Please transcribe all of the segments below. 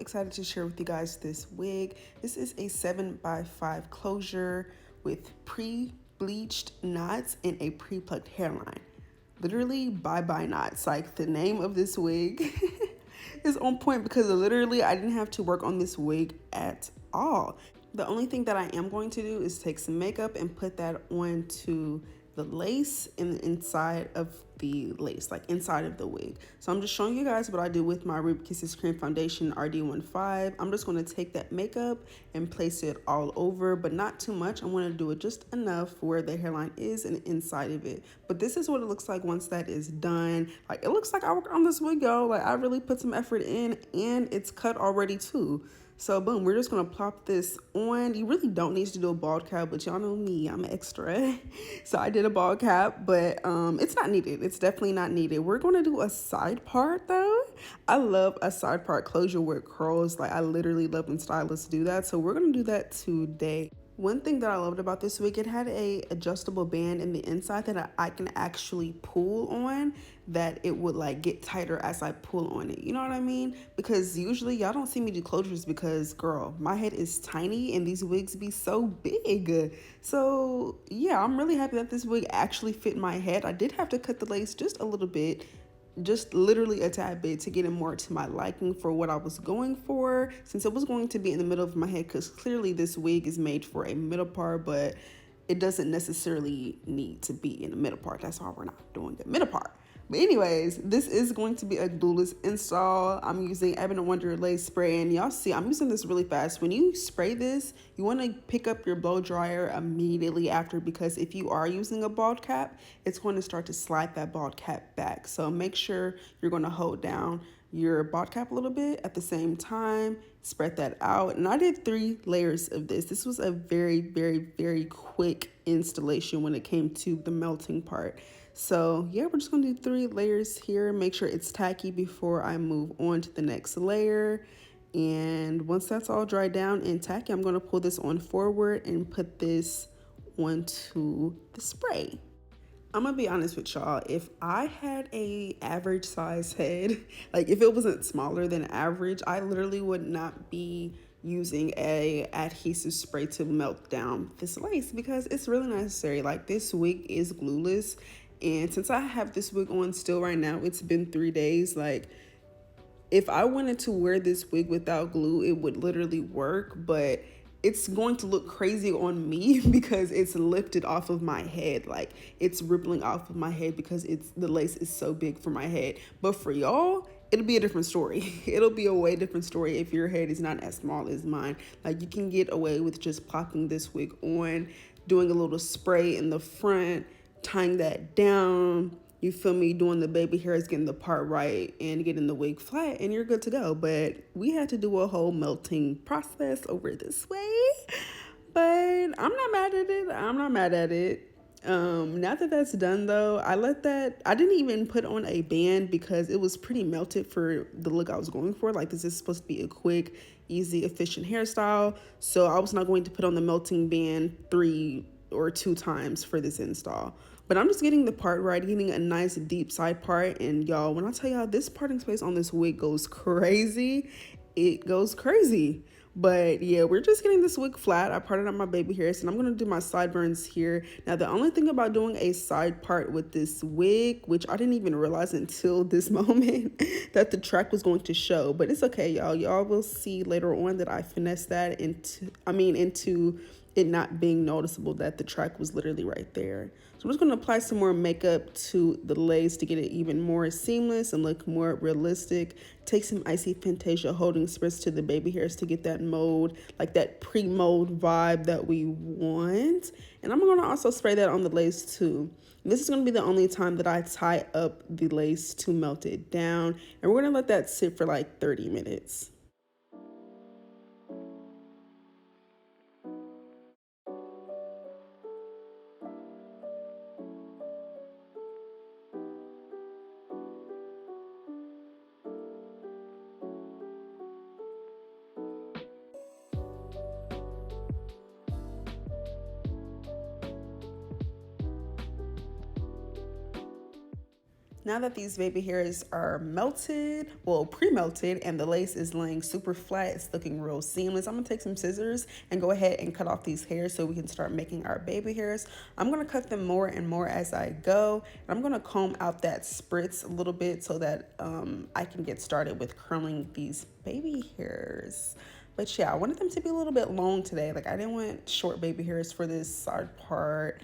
excited to share with you guys this wig. This is a 7x5 closure with pre-bleached knots and a pre-plucked hairline. Literally bye-bye knots. Like, the name of this wig is on point because literally I didn't have to work on this wig at all. The only thing that I am going to do is take some makeup and put that onto the lace in the inside of the lace, like inside of the wig. So I'm just showing you guys what I do with my Ruby Kisses Cream Foundation RD15. I'm just going to take that makeup and place it all over, but not too much. I want to do it just enough where the hairline is and inside of it. But this is what it looks like once that is done. Like, it looks like I worked on this wig, y'all. Like, I really put some effort in, and it's cut already too. So boom, we're just gonna plop this on. You really don't need to do a bald cap, but y'all know me, I'm an extra. So I did a bald cap, but it's not needed. It's definitely not needed. We're gonna do a side part though. I love a side part closure with curls. Like, I literally love when stylists do that. So we're gonna do that today. One thing that I loved about this wig, it had a adjustable band in the inside that I can actually pull on, that it would like get tighter as I pull on it. You know what I mean? Because usually y'all don't see me do closures because, girl, my head is tiny and these wigs be so big. So yeah, I'm really happy that this wig actually fit my head. I did have to cut the lace just a little bit, just literally a tad bit, to get it more to my liking for what I was going for, since it was going to be in the middle of my head, because clearly this wig is made for a middle part, but it doesn't necessarily need to be in the middle part. That's why we're not doing the middle part. But anyways, this is going to be a glueless install. I'm using Ebony Wonder lace spray, and y'all see I'm using this really fast. When you spray this, you want to pick up your blow dryer immediately after, because if you are using a bald cap, it's going to start to slide that bald cap back. So make sure you're going to hold down your bald cap a little bit at the same time, spread that out. And I did 3 layers of this. This was a very, very, very quick installation when it came to the melting part. So yeah, we're just gonna do 3 layers here. Make sure it's tacky before I move on to the next layer. And once that's all dried down and tacky, I'm gonna pull this on forward and put this onto the spray. I'm gonna be honest with y'all, if I had a average size head, like if it wasn't smaller than average, I literally would not be using a adhesive spray to melt down this lace, because it's really necessary. Like, this wig is glueless, and since I have this wig on still right now, it's been 3 days. Like, if I wanted to wear this wig without glue, it would literally work, but it's going to look crazy on me because it's lifted off of my head. Like, it's rippling off of my head because the lace is so big for my head. But for y'all, it'll be a different story. It'll be a way different story if your head is not as small as mine. Like, you can get away with just popping this wig on, doing a little spray in the front, tying that down, you feel me, doing the baby hairs, getting the part right, and getting the wig flat, and you're good to go. But we had to do a whole melting process over this way. But I'm not mad at it. I'm not mad at it. Now that that's done though, I didn't even put on a band because it was pretty melted for the look I was going for. Like, this is supposed to be a quick, easy, efficient hairstyle. So I was not going to put on the melting band 3 or 2 times for this install. But I'm just getting the part right, getting a nice deep side part. And y'all, when I tell y'all, this parting space on this wig goes crazy, it goes crazy. But yeah, we're just getting this wig flat. I parted out my baby hairs, and I'm gonna do my sideburns here. Now, the only thing about doing a side part with this wig, which I didn't even realize until this moment, that the track was going to show. But it's okay, y'all. Y'all will see later on that I finessed that into it not being noticeable that the track was literally right there. So I'm just going to apply some more makeup to the lace to get it even more seamless and look more realistic. Take some Icy Fantasia holding spritz to the baby hairs to get that mold, like that pre-mold vibe that we want. And I'm going to also spray that on the lace too. And this is going to be the only time that I tie up the lace to melt it down. And we're going to let that sit for like 30 minutes. Now that these baby hairs are melted, well, pre-melted, and the lace is laying super flat, it's looking real seamless, I'm gonna take some scissors and go ahead and cut off these hairs so we can start making our baby hairs. I'm gonna cut them more and more as I go. And I'm gonna comb out that spritz a little bit so that I can get started with curling these baby hairs. But yeah, I wanted them to be a little bit long today. Like, I didn't want short baby hairs for this side part,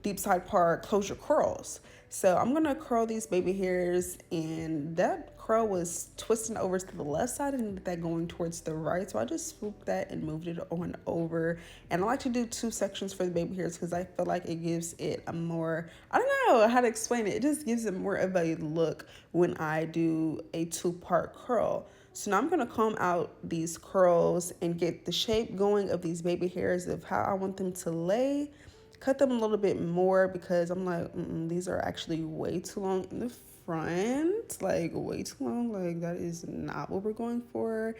deep side part closure curls. So I'm gonna curl these baby hairs, and that curl was twisting over to the left side and that going towards the right. So I just swooped that and moved it on over. And I like to do 2 sections for the baby hairs because I feel like it gives it a more, I don't know how to explain it. It just gives it more of a look when I do a 2-part curl. So now I'm gonna comb out these curls and get the shape going of these baby hairs of how I want them to lay. Cut them a little bit more because I'm like, these are actually way too long in the front, like way too long. Like, that is not what we're going for.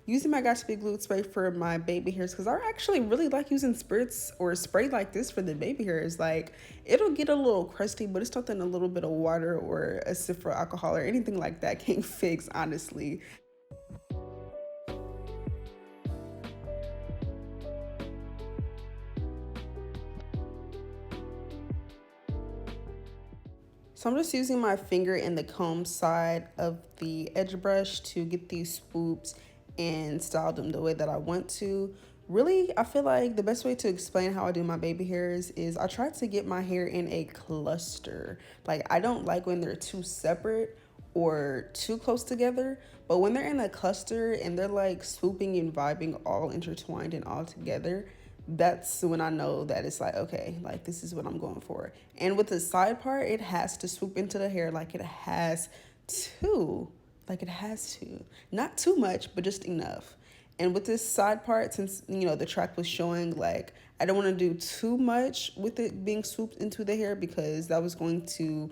Using my YTBGIFT spray for my baby hairs because I actually really like using spritz or spray like this for the baby hairs. Like, it'll get a little crusty, but it's something a little bit of water or a sip for alcohol or anything like that can't fix, honestly. So I'm just using my finger in the comb side of the edge brush to get these swoops and style them the way that I want to. Really, I feel like the best way to explain how I do my baby hairs is I try to get my hair in a cluster. Like, I don't like when they're too separate or too close together, but when they're in a cluster and they're like swooping and vibing all intertwined and all together, that's when I know that it's like, okay, like, this is what I'm going for. And with the side part, it has to swoop into the hair like it has to. Like, it has to. Not too much, but just enough. And with this side part, since, you know, the track was showing, like, I don't want to do too much with it being swooped into the hair because that was going to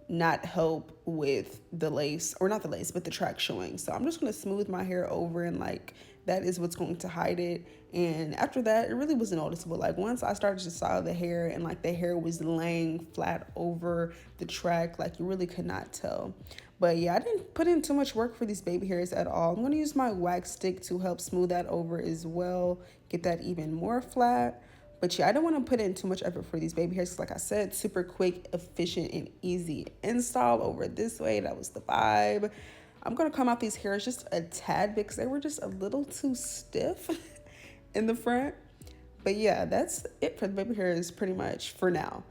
not help with the lace, or not the lace, but the track showing. So I'm just going to smooth my hair over, and like, that is what's going to hide it. And after that, it really wasn't noticeable. Like, once I started to style the hair and like the hair was laying flat over the track, like, you really could not tell. But yeah, I didn't put in too much work for these baby hairs at all. I'm going to use my wax stick to help smooth that over as well, get that even more flat. But yeah, I don't want to put in too much effort for these baby hairs. Like I said, super quick, efficient, and easy install over this way. That was the vibe. I'm going to comb out these hairs just a tad bit because they were just a little too stiff in the front. But yeah, that's it for the baby hairs pretty much for now.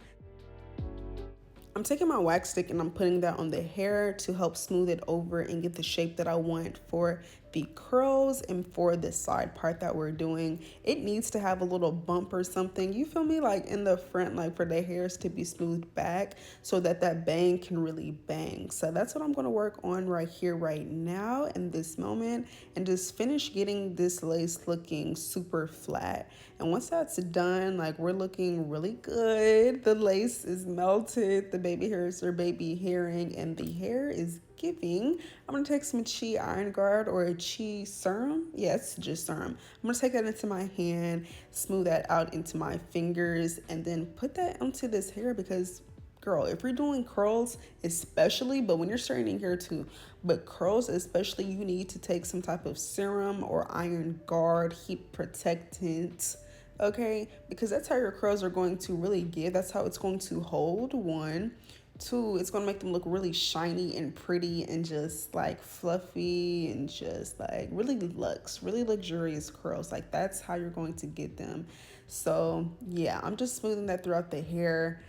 I'm taking my wax stick and I'm putting that on the hair to help smooth it over and get the shape that I want for the curls and for the side part that we're doing. It needs to have a little bump or something, you feel me, like in the front, like for the hairs to be smoothed back so that that bang can really bang. So that's what I'm going to work on right here, right now, in this moment, and just finish getting this lace looking super flat. And once that's done, like, we're looking really good. The lace is melted, the baby hairs are baby hairing, and the hair is giving. I'm gonna take some Chi Iron Guard or a Chi serum. Yes, just serum. I'm gonna take that into my hand, smooth that out into my fingers, and then put that onto this hair because, girl, if you're doing curls especially, but when you're straightening hair too, but curls especially, you need to take some type of serum or Iron Guard, heat protectant, okay? Because that's how your curls are going to really give. That's how it's going to hold, 1. 2, it's going to make them look really shiny and pretty and just like fluffy and just like really luxe, really luxurious curls. Like, that's how you're going to get them. So yeah, I'm just smoothing that throughout the hair.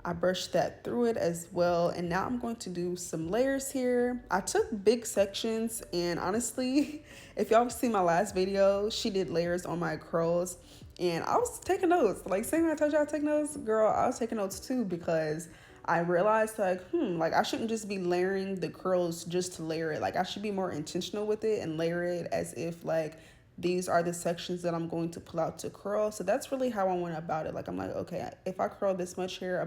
I brushed that through it as well. And now I'm going to do some layers here. I took big sections, and honestly, if y'all see my last video, she did layers on my curls. And I was taking notes. Like, same way I told y'all to take notes, girl, I was taking notes too, because I realized like, like, I shouldn't just be layering the curls just to layer it. Like, I should be more intentional with it and layer it as if like these are the sections that I'm going to pull out to curl. So that's really how I went about it. Like, I'm like, okay, if I curl this much hair,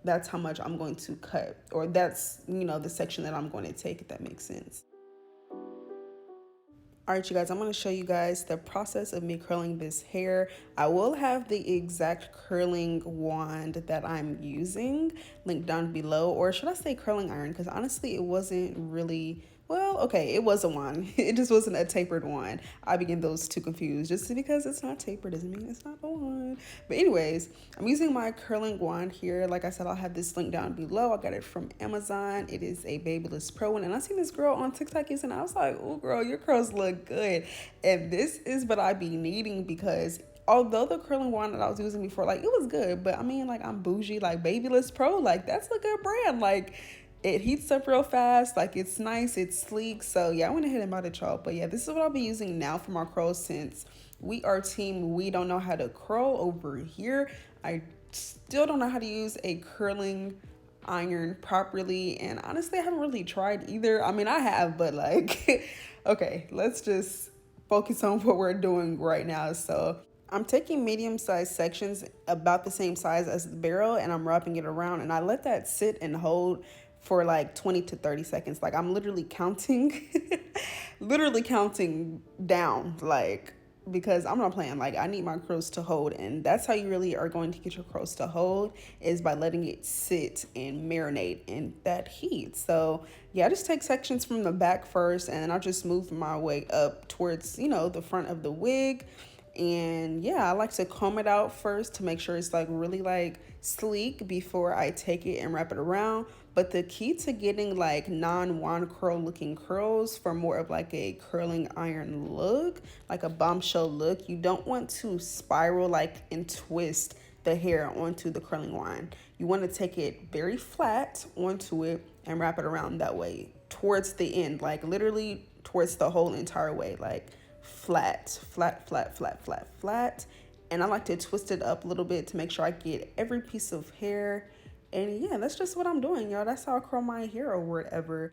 that's how much I'm going to cut, or that's, you know, the section that I'm going to take, if that makes sense. All right, you guys, I'm going to show you guys the process of me curling this hair. I will have the exact curling wand that I'm using linked down below, or should I say curling iron? Because honestly, it wasn't really, well, okay, it was a wand. It just wasn't a tapered wand. I begin those two confused. Just because it's not tapered doesn't mean it's not a wand. But anyways, I'm using my curling wand here. Like I said, I'll have this link down below. I got it from Amazon. It is a Babyliss Pro one. And I seen this girl on TikTok using it. I was like, oh, girl, your curls look good. And this is what I be needing, because although the curling wand that I was using before, like, it was good, but I mean, like, I'm bougie, like, Babyliss Pro, like, that's a good brand. Like, it heats up real fast, like, it's nice, it's sleek. So yeah, I went ahead and bought it, y'all. But yeah, this is what I'll be using now for my curls, since we are team we don't know how to curl over here. I still don't know how to use a curling iron properly, and honestly, I haven't really tried either. I mean, I have, but like okay, let's just focus on what we're doing right now. So I'm taking medium-sized sections about the same size as the barrel, and I'm wrapping it around, and I let that sit and hold for like 20 to 30 seconds. Like, I'm literally counting literally counting down, like, because I'm not playing. Like, I need my curls to hold, and that's how you really are going to get your curls to hold, is by letting it sit and marinate in that heat. So yeah, I just take sections from the back first, and then I'll just move my way up towards, you know, the front of the wig. And yeah, I like to comb it out first to make sure it's like really like sleek before I take it and wrap it around. But the key to getting like non-wand curl looking curls for more of like a curling iron look, like a bombshell look, you don't want to spiral like and twist the hair onto the curling wand. You want to take it very flat onto it and wrap it around that way towards the end, like literally towards the whole entire way, like flat, flat, flat, flat, flat, flat. And I like to twist it up a little bit to make sure I get every piece of hair. And yeah, that's just what I'm doing, y'all. That's how I curl my hair or whatever.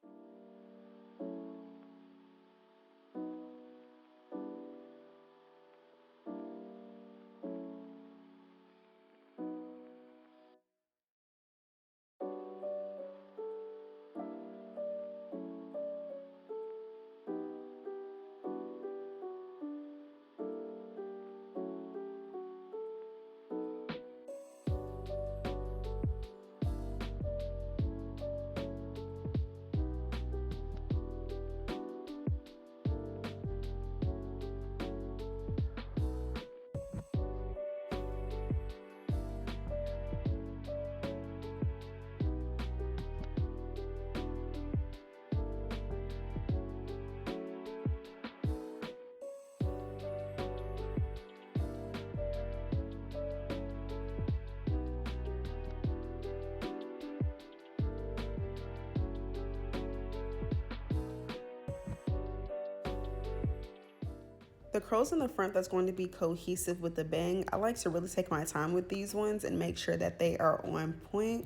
The curls in the front that's going to be cohesive with the bang, I like to really take my time with these ones and make sure that they are on point.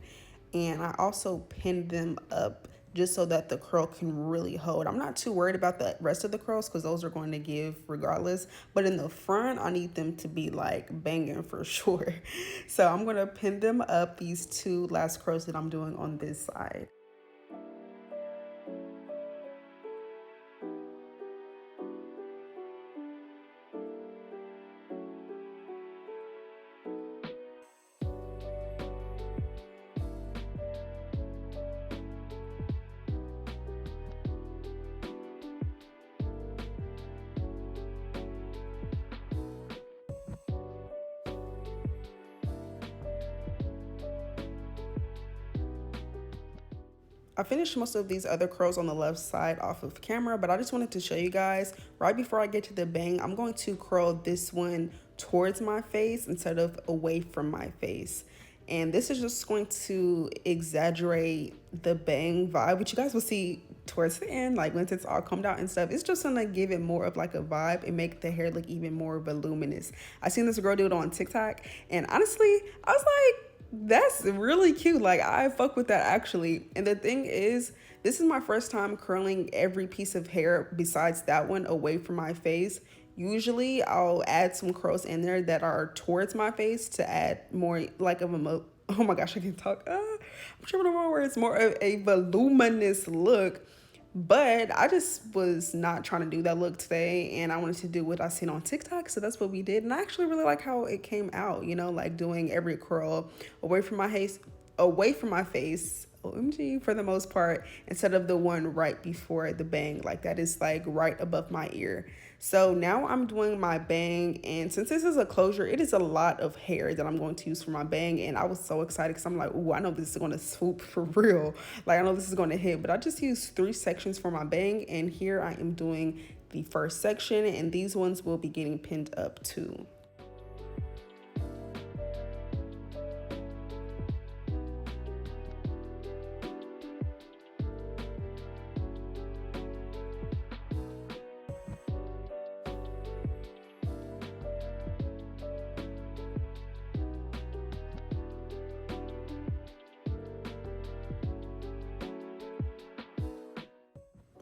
And I also pin them up just so that the curl can really hold. I'm not too worried about the rest of the curls because those are going to give regardless. But in the front, I need them to be like banging for sure. So I'm going to pin them up, these two last curls that I'm doing on this side. I finished most of these other curls on the left side off of camera, but I just wanted to show you guys right before I get to the bang, I'm going to curl this one towards my face instead of away from my face. And this is just going to exaggerate the bang vibe, which you guys will see towards the end, like once it's all combed out and stuff. It's just gonna give it more of like a vibe and make the hair look even more voluminous. I seen this girl do it on TikTok, and honestly, I was like, that's really cute. Like, I fuck with that actually. And the thing is, this is my first time curling every piece of hair besides that one away from my face. Usually I'll add some curls in there that are towards my face to add more like of a, oh my gosh, I can talk. I'm tripping over words, more of a voluminous look. But I just was not trying to do that look today, and I wanted to do what I seen on TikTok, so that's what we did. And I actually really like how it came out, you know, like doing every curl away from my face, OMG, for the most part, instead of the one right before the bang. Like that is like right above my ear. So now I'm doing my bang, and since this is a closure, it is a lot of hair that I'm going to use for my bang, and I was so excited because I'm like, oh, I know this is going to swoop for real. Like I know this is going to hit, but I just used 3 sections for my bang, and here I am doing the first section, and these ones will be getting pinned up too.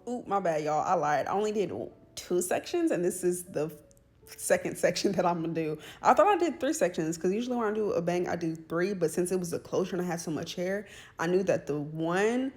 Ooh, my bad, y'all. I lied. I only did 2 sections, and this is the second section that I'm gonna do. I thought I did 3 sections because usually when I do a bang, I do 3. But since it was a closure and I had so much hair, I knew that the one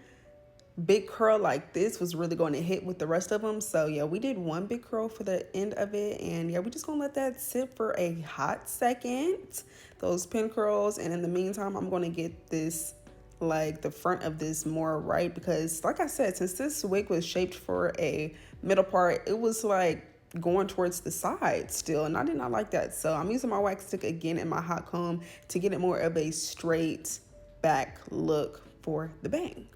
big curl like this was really going to hit with the rest of them. So yeah, we did 1 big curl for the end of it, and yeah, we're just gonna let that sit for a hot second, those pin curls. And in the meantime, I'm gonna get this, like the front of this, more right, because like I said, since this wig was shaped for a middle part, it was like going towards the side still, and I did not like that. So I'm using my wax stick again in my hot comb to get it more of a straight back look for the bang.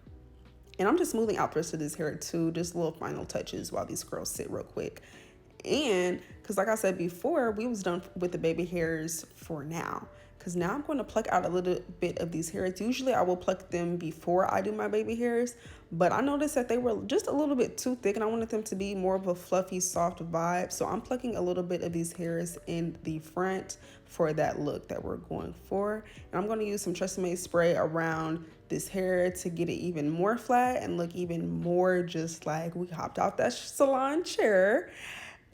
And I'm just smoothing out the rest of this hair too, just little final touches while these curls sit real quick. And because like I said before, we was done with the baby hairs for now, because now I'm going to pluck out a little bit of these hairs. Usually I will pluck them before I do my baby hairs, but I noticed that they were just a little bit too thick, and I wanted them to be more of a fluffy, soft vibe. So I'm plucking a little bit of these hairs in the front for that look that we're going for. And I'm going to use some Tresemme spray around this hair to get it even more flat and look even more just like we hopped out that salon chair.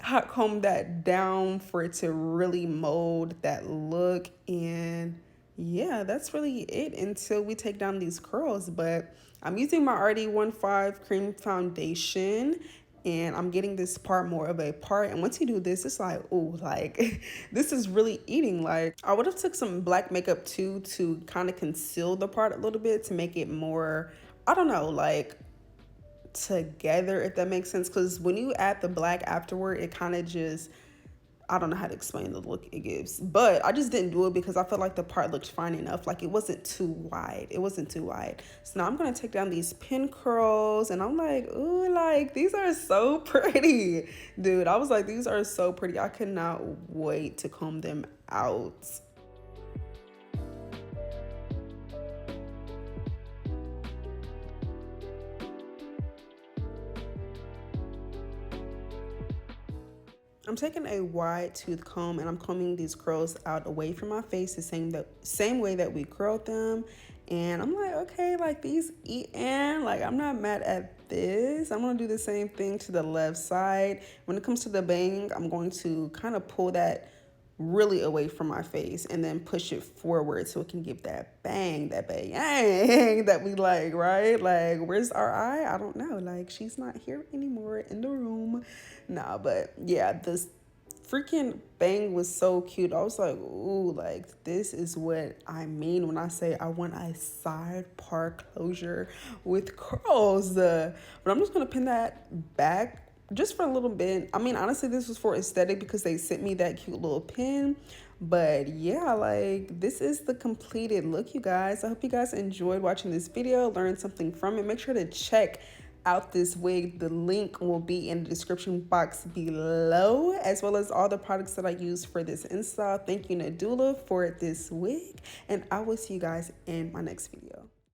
Hot comb that down for it to really mold that look. And yeah, that's really it until we take down these curls. But I'm using my RD15 cream foundation, and I'm getting this part more of a part. And once you do this, it's like, oh, like this is really eating. Like I would have took some black makeup too to kind of conceal the part a little bit to make it more, I don't know, like together, if that makes sense. Because when you add the black afterward, it kind of just, I don't know how to explain the look it gives, but I just didn't do it because I felt like the part looked fine enough. Like it wasn't too wide. It wasn't too wide. So now I'm going to take down these pin curls, and I'm like, ooh, like these are so pretty. Dude, I was like, these are so pretty. I could not wait to comb them out. I'm taking a wide tooth comb, and I'm combing these curls out away from my face the same way that we curled them. And I'm like, okay, like these eating, like I'm not mad at this. I'm gonna do the same thing to the left side. When it comes to the bang, I'm going to kind of pull that really away from my face and then push it forward so it can give that bang that we like, right? Like, where's our eye? I don't know. Like, she's not here anymore in the room. Nah, but yeah, this freaking bang was so cute. I was like, ooh, like this is what I mean when I say I want a side part closure with curls. But I'm just gonna pin that back just for a little bit. I mean, honestly, this was for aesthetic because they sent me that cute little pin. But yeah, like this is the completed look, you guys. I hope you guys enjoyed watching this video, learned something from it. Make sure to check out this wig. The link will be in the description box below, as well as all the products that I use for this install. Thank you, Nadula, for this wig, and I will see you guys in my next video.